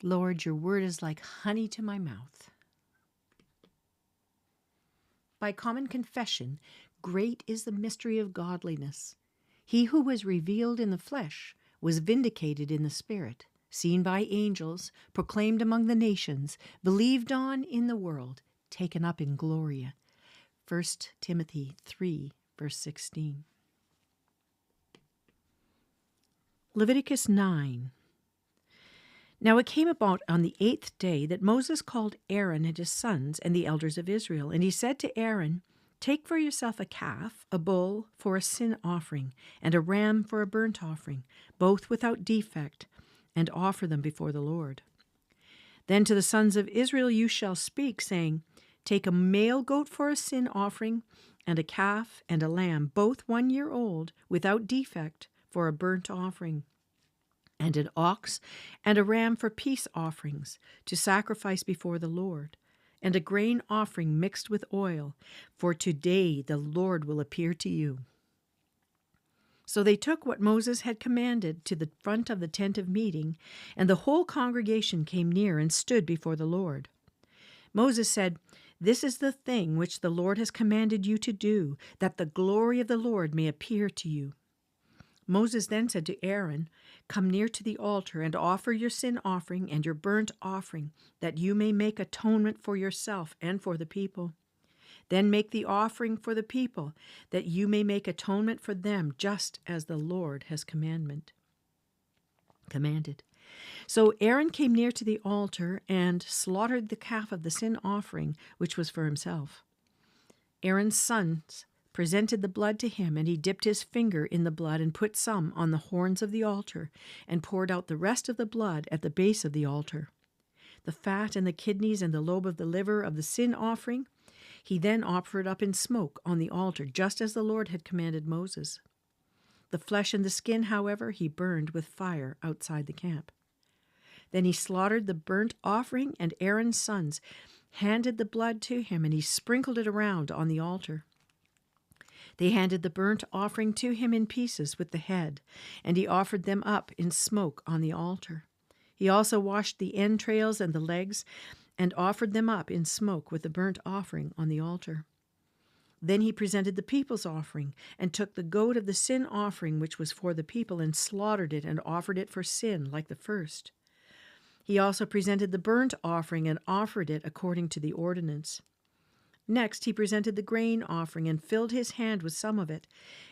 Lord, your word is like honey to my mouth. By common confession, great is the mystery of godliness. He who was revealed in the flesh was vindicated in the spirit, seen by angels, proclaimed among the nations, believed on in the world, taken up in glory. 1 Timothy 3, verse 16. Leviticus 9. Now it came about on the 8th day that Moses called Aaron and his sons and the elders of Israel, and he said to Aaron, "Take for yourself a calf, a bull for a sin offering, and a ram for a burnt offering, both without defect, and offer them before the Lord. Then to the sons of Israel you shall speak, saying, Take a male goat for a sin offering, and a calf and a lamb, both 1 year old, without defect, for a burnt offering, and an ox and a ram for peace offerings, to sacrifice before the Lord, and a grain offering mixed with oil, for today the Lord will appear to you." So they took what Moses had commanded to the front of the tent of meeting, and the whole congregation came near and stood before the Lord. Moses said, "This is the thing which the Lord has commanded you to do, that the glory of the Lord may appear to you." Moses then said to Aaron, "Come near to the altar and offer your sin offering and your burnt offering, that you may make atonement for yourself and for the people. Then make the offering for the people, that you may make atonement for them, just as the Lord has commanded." So Aaron came near to the altar and slaughtered the calf of the sin offering, which was for himself. Aaron's sons presented the blood to him, and he dipped his finger in the blood and put some on the horns of the altar and poured out the rest of the blood at the base of the altar. The fat and the kidneys and the lobe of the liver of the sin offering he then offered up in smoke on the altar, just as the Lord had commanded Moses. The flesh and the skin, however, he burned with fire outside the camp. Then he slaughtered the burnt offering, and Aaron's sons handed the blood to him, and he sprinkled it around on the altar. They handed the burnt offering to him in pieces with the head, and he offered them up in smoke on the altar. He also washed the entrails and the legs, and offered them up in smoke with the burnt offering on the altar. Then he presented the people's offering, and took the goat of the sin offering which was for the people, and slaughtered it and offered it for sin like the first. He also presented the burnt offering and offered it according to the ordinance. Next he presented the grain offering and filled his hand with some of it,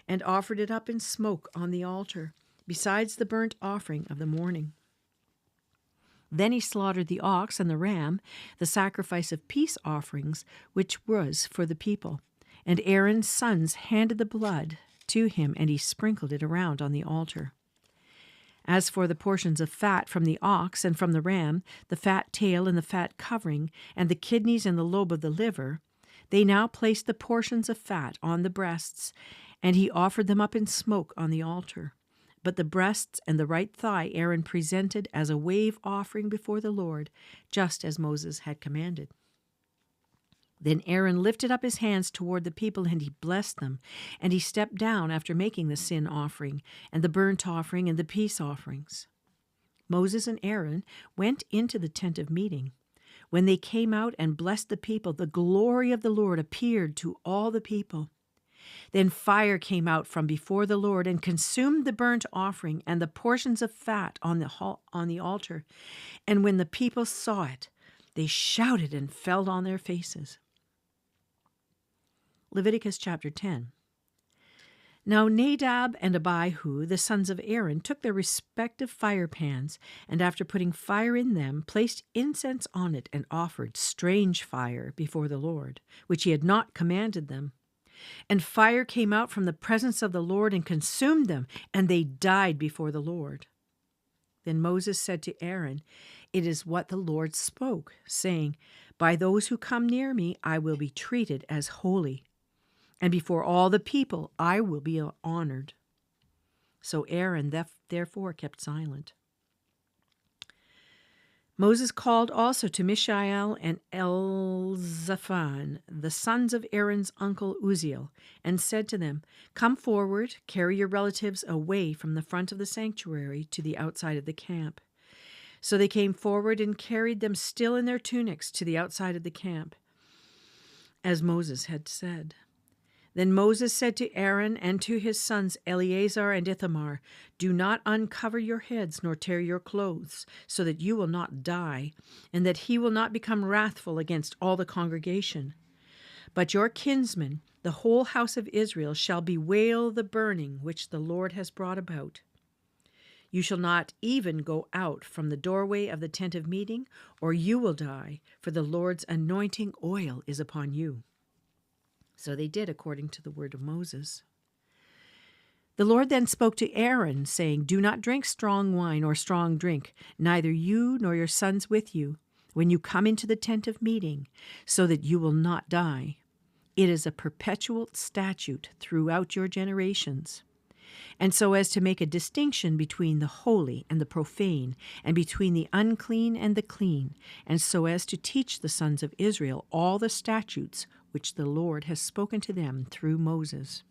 and offered it up in smoke on the altar, besides the burnt offering of the morning. Then he slaughtered the ox and the ram, the sacrifice of peace offerings, which was for the people. And Aaron's sons handed the blood to him, and he sprinkled it around on the altar. As for the portions of fat from the ox and from the ram, the fat tail and the fat covering, and the kidneys and the lobe of the liver, they now placed the portions of fat on the breasts, and he offered them up in smoke on the altar. But the breasts and the right thigh Aaron presented as a wave offering before the Lord, just as Moses had commanded. Then Aaron lifted up his hands toward the people, and he blessed them. And he stepped down after making the sin offering, and the burnt offering, and the peace offerings. Moses and Aaron went into the tent of meeting. When they came out and blessed the people, the glory of the Lord appeared to all the people. Then fire came out from before the Lord and consumed the burnt offering and the portions of fat on the altar. And when the people saw it, they shouted and fell on their faces. Leviticus chapter 10. Now Nadab and Abihu, the sons of Aaron, took their respective fire pans, and after putting fire in them, placed incense on it and offered strange fire before the Lord, which he had not commanded them. And fire came out from the presence of the Lord and consumed them, and they died before the Lord. Then Moses said to Aaron, "It is what the Lord spoke, saying, 'By those who come near me I will be treated as holy, and before all the people I will be honored.'" So Aaron therefore kept silent. Moses called also to Mishael and Elzaphan, the sons of Aaron's uncle Uzziel, and said to them, "Come forward, carry your relatives away from the front of the sanctuary to the outside of the camp." So they came forward and carried them still in their tunics to the outside of the camp, as Moses had said. Then Moses said to Aaron and to his sons Eleazar and Ithamar, "Do not uncover your heads nor tear your clothes, so that you will not die, and that he will not become wrathful against all the congregation. But your kinsmen, the whole house of Israel, shall bewail the burning which the Lord has brought about. You shall not even go out from the doorway of the tent of meeting, or you will die, for the Lord's anointing oil is upon you." So they did according to the word of Moses. The Lord then spoke to Aaron, saying, "Do not drink strong wine or strong drink, neither you nor your sons with you, when you come into the tent of meeting, so that you will not die. It is a perpetual statute throughout your generations. And so as to make a distinction between the holy and the profane, and between the unclean and the clean, and so as to teach the sons of Israel all the statutes which the Lord has spoken to them through Moses."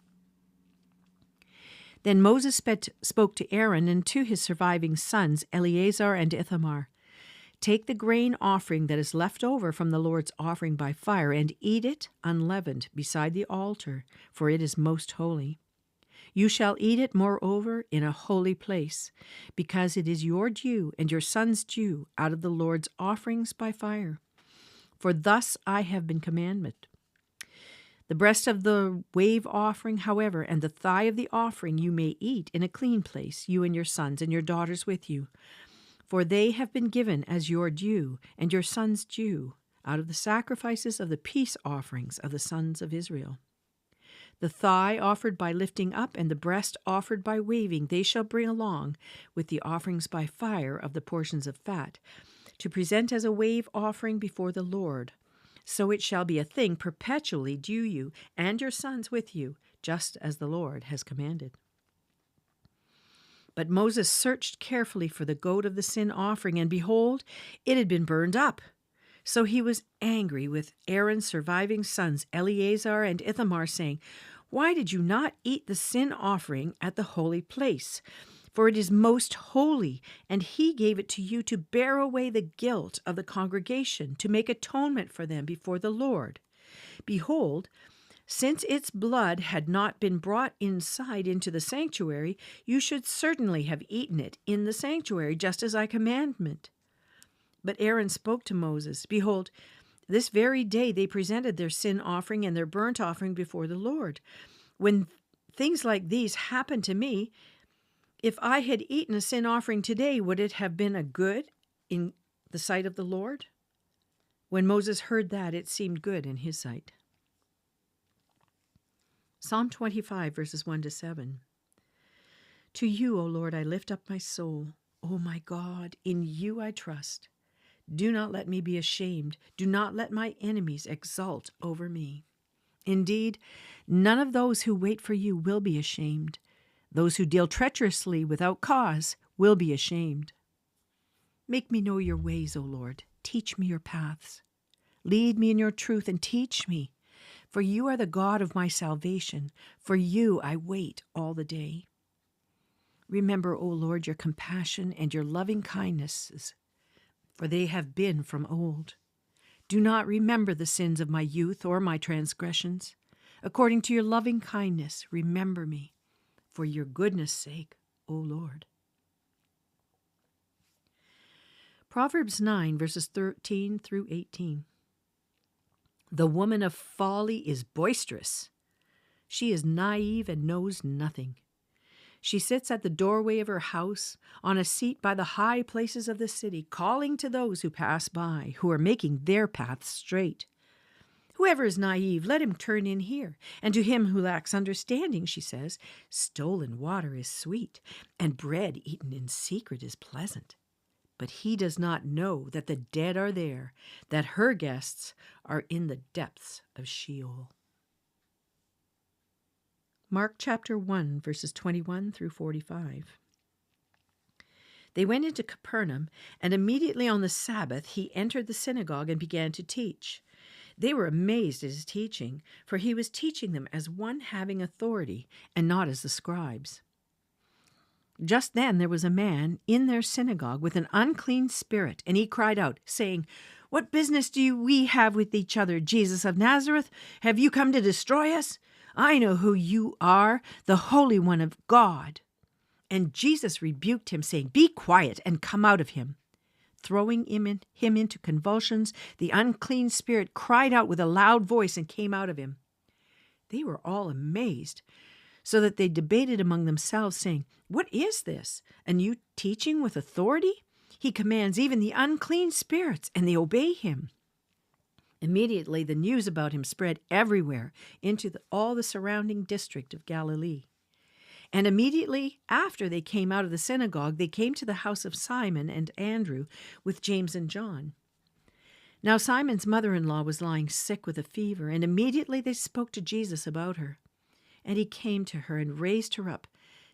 Then Moses spoke to Aaron and to his surviving sons, Eleazar and Ithamar, "Take the grain offering that is left over from the Lord's offering by fire, and eat it unleavened beside the altar, for it is most holy. You shall eat it, moreover, in a holy place, because it is your due and your son's due out of the Lord's offerings by fire. For thus I have been commanded. The breast of the wave offering, however, and the thigh of the offering you may eat in a clean place, you and your sons and your daughters with you. For they have been given as your due and your son's due out of the sacrifices of the peace offerings of the sons of Israel. The thigh offered by lifting up and the breast offered by waving they shall bring along with the offerings by fire of the portions of fat, to present as a wave offering before the Lord. So it shall be a thing perpetually due you and your sons with you, just as the Lord has commanded." But Moses searched carefully for the goat of the sin offering, and behold, it had been burned up. So he was angry with Aaron's surviving sons, Eleazar and Ithamar, saying, "Why did you not eat the sin offering at the holy place? For it is most holy, and he gave it to you to bear away the guilt of the congregation, to make atonement for them before the Lord. Behold, since its blood had not been brought inside into the sanctuary, you should certainly have eaten it in the sanctuary, just as I commanded." But Aaron spoke to Moses, "Behold, this very day they presented their sin offering and their burnt offering before the Lord. When things like these happen to me, if I had eaten a sin offering today, would it have been a good in the sight of the Lord?" When Moses heard that, it seemed good in his sight. Psalm 25, verses 1-7. To you, O Lord, I lift up my soul. O my God, in you I trust. Do not let me be ashamed. Do not let my enemies exult over me. Indeed, none of those who wait for you will be ashamed. Those who deal treacherously without cause will be ashamed. Make me know your ways, O Lord. Teach me your paths. Lead me in your truth and teach me. For you are the God of my salvation. For you I wait all the day. Remember, O Lord, your compassion and your loving kindnesses, for they have been from old. Do not remember the sins of my youth or my transgressions. According to your loving kindness, remember me, for your goodness' sake, O Lord. Proverbs 9, verses 13-18. The woman of folly is boisterous. She is naive and knows nothing. She sits at the doorway of her house, on a seat by the high places of the city, calling to those who pass by, who are making their paths straight. Whoever is naive, let him turn in here. And to him who lacks understanding, she says, stolen water is sweet, and bread eaten in secret is pleasant. But he does not know that the dead are there, that her guests are in the depths of Sheol. Mark chapter 1, verses 21-45. They went into Capernaum, and immediately on the Sabbath he entered the synagogue and began to teach. They were amazed at his teaching, for he was teaching them as one having authority, and not as the scribes. Just then there was a man in their synagogue with an unclean spirit, and he cried out, saying, "What business do we have with each other, Jesus of Nazareth? Have you come to destroy us? I know who you are, the Holy One of God." And Jesus rebuked him, saying, "Be quiet and come out of him." Throwing him into convulsions, the unclean spirit cried out with a loud voice and came out of him. They were all amazed, so that they debated among themselves, saying, "What is this? A new teaching with authority? He commands even the unclean spirits, and they obey him." Immediately the news about him spread everywhere into all the surrounding district of Galilee. And immediately after they came out of the synagogue, they came to the house of Simon and Andrew with James and John. Now Simon's mother-in-law was lying sick with a fever, and immediately they spoke to Jesus about her. And he came to her and raised her up,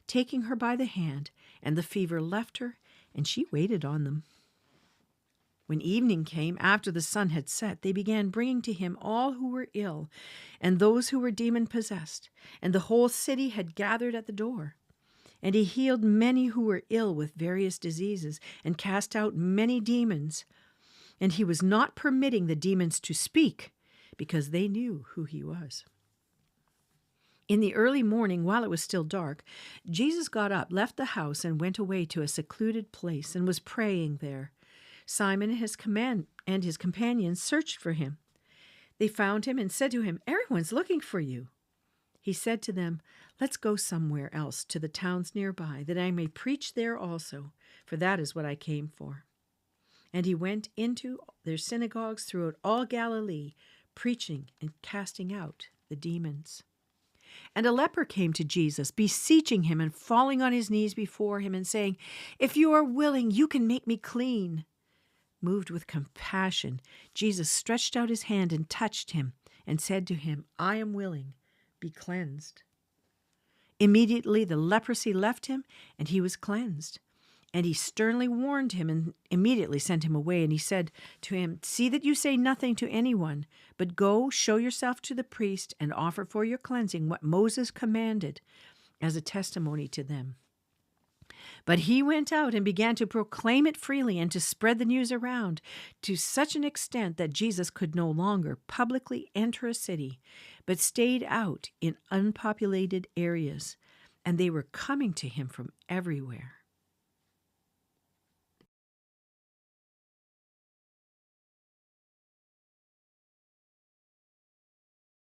taking her by the hand, and the fever left her, and she waited on them. When evening came, after the sun had set, they began bringing to him all who were ill and those who were demon-possessed, and the whole city had gathered at the door. And he healed many who were ill with various diseases, and cast out many demons. And he was not permitting the demons to speak, because they knew who he was. In the early morning, while it was still dark, Jesus got up, left the house, and went away to a secluded place, and was praying there. Simon and his companions searched for him. They found him and said to him, "Everyone's looking for you." He said to them, "Let's go somewhere else to the towns nearby, that I may preach there also, for that is what I came for." And he went into their synagogues throughout all Galilee, preaching and casting out the demons. And a leper came to Jesus, beseeching him and falling on his knees before him and saying, "If you are willing, you can make me clean." Moved with compassion, Jesus stretched out his hand and touched him and said to him, "I am willing, be cleansed." Immediately the leprosy left him and he was cleansed. And he sternly warned him and immediately sent him away. And he said to him, "See that you say nothing to anyone, but go, show yourself to the priest, and offer for your cleansing what Moses commanded as a testimony to them." But he went out and began to proclaim it freely and to spread the news around to such an extent that Jesus could no longer publicly enter a city, but stayed out in unpopulated areas, and they were coming to him from everywhere.